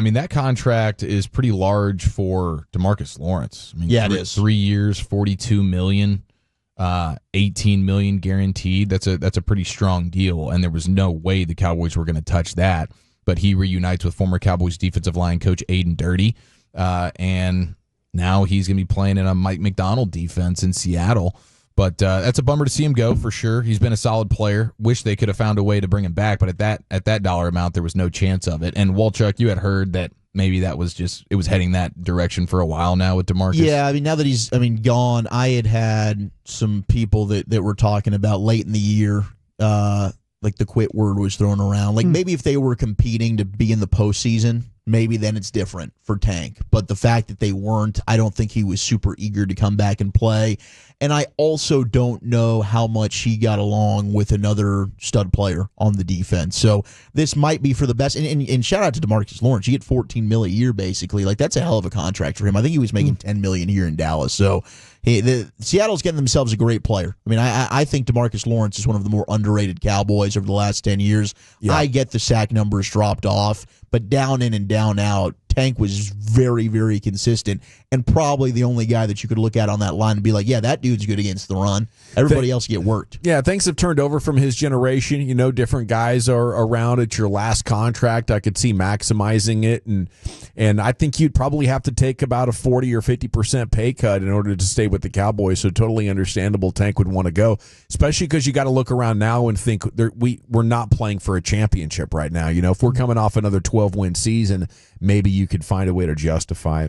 mean, that contract is pretty large for DeMarcus Lawrence. I mean, it is. 3 years, $42 million, $18 million guaranteed. That's a pretty strong deal, and there was no way the Cowboys were going to touch that. But he reunites with former Cowboys defensive line coach Aiden Dirty, and now he's going to be playing in a Mike McDonald defense in Seattle. But that's a bummer to see him go for sure. He's been a solid player. Wish they could have found a way to bring him back, but at that dollar amount, there was no chance of it. And Walchuk, you had heard that maybe that was it was heading that direction for a while now with DeMarcus. Yeah, I mean, now that he's gone, I had some people that were talking about late in the year, like the quit word was thrown around. Like maybe if they were competing to be in the postseason, maybe then it's different for Tank. But the fact that they weren't, I don't think he was super eager to come back and play. And I also don't know how much he got along with another stud player on the defense. So this might be for the best. And shout out to DeMarcus Lawrence. You get $14 million a year, basically. Like, that's a hell of a contract for him. I think he was making $10 million here in Dallas. So Seattle's getting themselves a great player. I mean, I think DeMarcus Lawrence is one of the more underrated Cowboys over the last 10 years. Yeah. I get the sack numbers dropped off, but down in and down out, Tank was very, very consistent and probably the only guy that you could look at on that line and be like, yeah, that dude's good against the run. Everybody else get worked. Yeah, things have turned over from his generation. You know, different guys are around at your last contract. I could see maximizing it, and I think you'd probably have to take about a 40 or 50% pay cut in order to stay with the Cowboys. So totally understandable Tank would want to go, especially because you got to look around now and think we're not playing for a championship right now. You know, if we're coming off another 12-win season, maybe you could find a way to justify it.